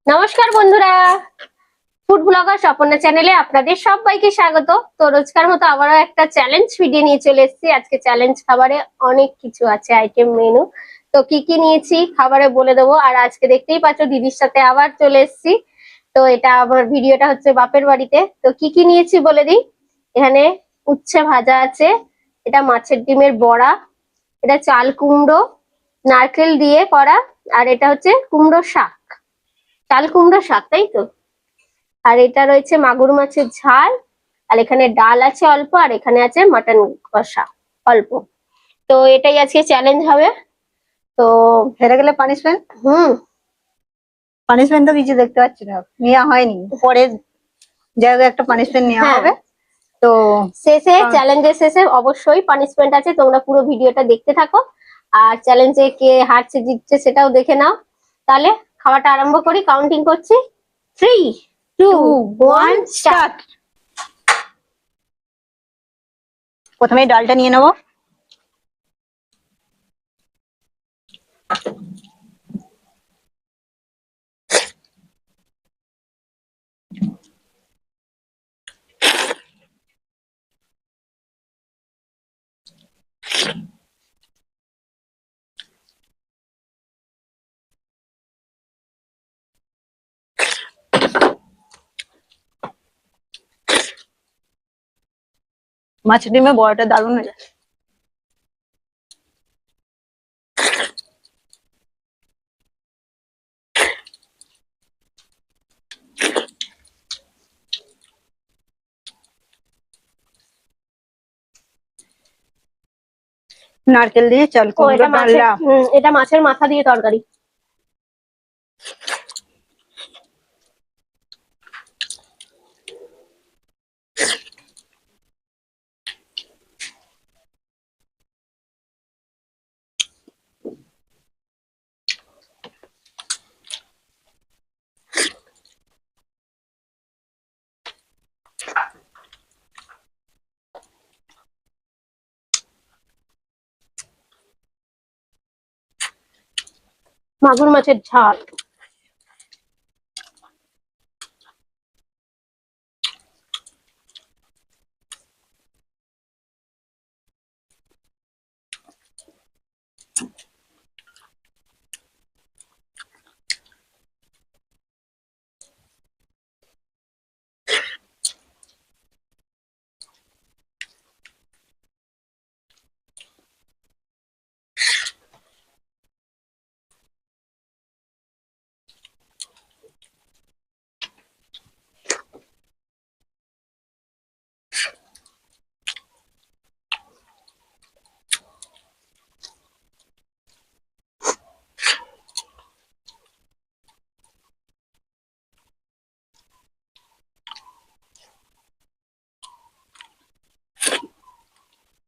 নমস্কার বন্ধুরা, food blogger স্বপনা চ্যানেলে আপনাদের সবাইকে স্বাগত। তো রোজকার মতো আবারও একটা চ্যালেঞ্জ ভিডিও নিয়ে চলে এসেছি। আজকে চ্যালেঞ্জ খাবারে অনেক কিছু আছে আইটেম মেনু। তো কি কি নিয়েছি খাবারে বলে দেবো। আর আজকে দেখতেই পাচ্ছ দিদির সাথে আবার চলে এসেছি। তো এটা আমার ভিডিওটা হচ্ছে বাপের বাড়িতে। তো কি কি নিয়েছি বলে দিই। এখানে উচ্ছে ভাজা আছে, এটা মাছের ডিমের বড়া, এটা চাল কুমড়ো নারকেল দিয়ে করা, আর এটা হচ্ছে কুমড়ো শাক, চাল কুমড়ো শাক, তাই তো। আর এটা রয়েছে মাগুর মাছের ঝাল, আর এখানে ডাল আছে অল্প, আর এখানে আছে মাটন কষা অল্প। তো এটাই আজকে চ্যালেঞ্জ হবে। তো হেরে গেলে পানিশমেন্ট। পানিশমেন্ট তো কিছু দেখতে পাচ্ছি না, নেওয়া হয়নি। পরে জায়গায় একটা পানিশমেন্ট নেওয়া হ্যাঁ, হবে। তো শেষে চ্যালেঞ্জের শেষে অবশ্যই পানিশমেন্ট আছে, তোমরা পুরো ভিডিওটা দেখতে থাকো। আর চ্যালেঞ্জে কে হারছে জিতছে সেটাও দেখে নাও। তাহলে খাওয়াটা আরম্ভ করি, কাউন্টিং করছি। 3, 2, 1 স্টার্ট। প্রথমে ডালটা নিয়ে নেবো। মাছের ডিমে বড়াটা দারুণ হয়ে যায়। নারকেল দিয়ে চাল ও কুমড়ো এটা মাছের, ডালনা। এটা মাছের মাথা দিয়ে তরকারি। মাগুর মাছের ঝাল।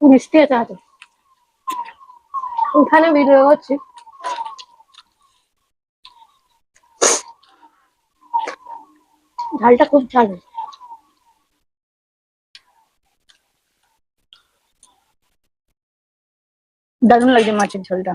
মিষ্টি আছে হাতে। এখানে ভিডিও করছি। ঝালটা খুব ঝাল। দারুণ লাগছে মাছের ঝোলটা।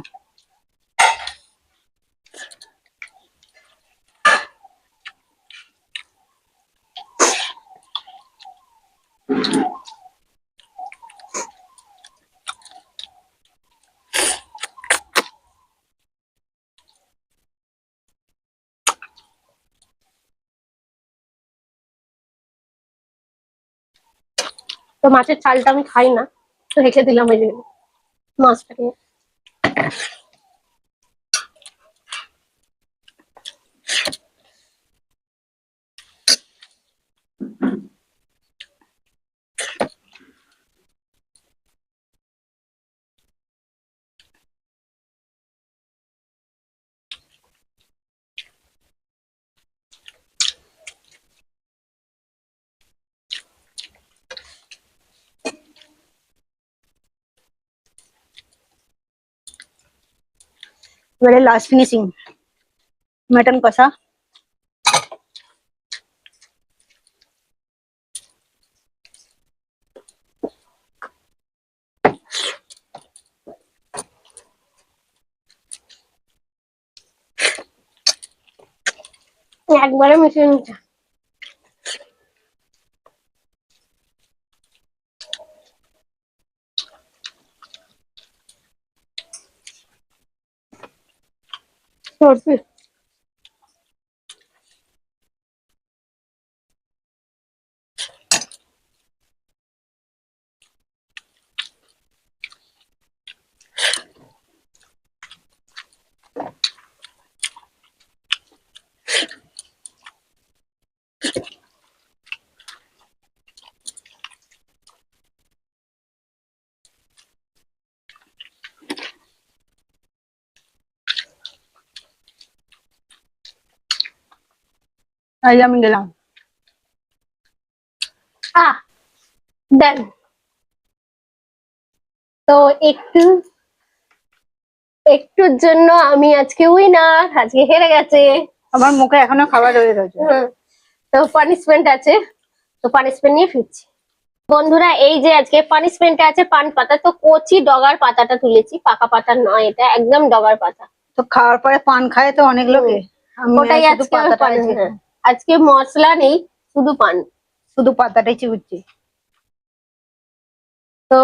তো মাছের ছালটা আমি খাই না, তো রেখে দিলাম এই জন্য মাছটাকে। এবারে লাস্ট ফিনিশিং, মটন কষা। একবারে মিশিয়ে নিচ্ছে। সত্যি এই আমি গেলাম। দেন তো একটু একটুর জন্য আমি আজকে উইনার, আজকে হেরে গেছে। আমার মুখে এখনো খাবার রয়ে গেছে। তো পানিশমেন্ট আছে, তো পানিশমেন্ট নিয়ে ফিরছি। বন্ধুরা এই যে আজকে পানিশমেন্টে আছে পান পাতা, তো কচি ডগার পাতাটা তুলেছি, পাকা পাতা নয়, এটা একদম ডগার পাতা। তো খাওয়ার পরে পান খায় তো অনেক লোকে, আমি ওটাই শুধু আজকে পাতাটা আজকে হ্যাঁ, আজকে মশলা নেই, শুধু পান, শুধু পাতাটাই চিবুচ্ছি। তো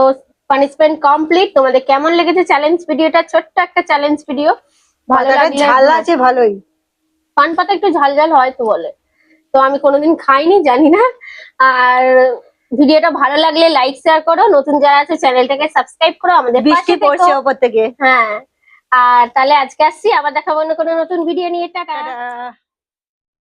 পানিশমেন্ট কমপ্লিট। তোমাদের কেমন লেগেছে চ্যালেঞ্জ ভিডিওটা? ছোট্ট একটা চ্যালেঞ্জ ভিডিও, ভালো পাতাটা লাগলে ঝাল আছে ভালোই। পান পাতা একটু ঝাল ঝাল হয় তো বলে, তো আমি কোনোদিন খাইনি, জানি না। আর ভিডিওটা ভালো লাগলে লাইক শেয়ার করো, নতুন যারা আছে চ্যানেলটাকে সাবস্ক্রাইব করো, আমাদের বৃষ্টি পাশে পড়ছে থেকো। ওপর থেকে। হ্যাঁ, আর তাহলে আজকে আসছি, আবার দেখাবো অন্য কোনো নতুন ভিডিও নিয়ে। টাটা। টাটা।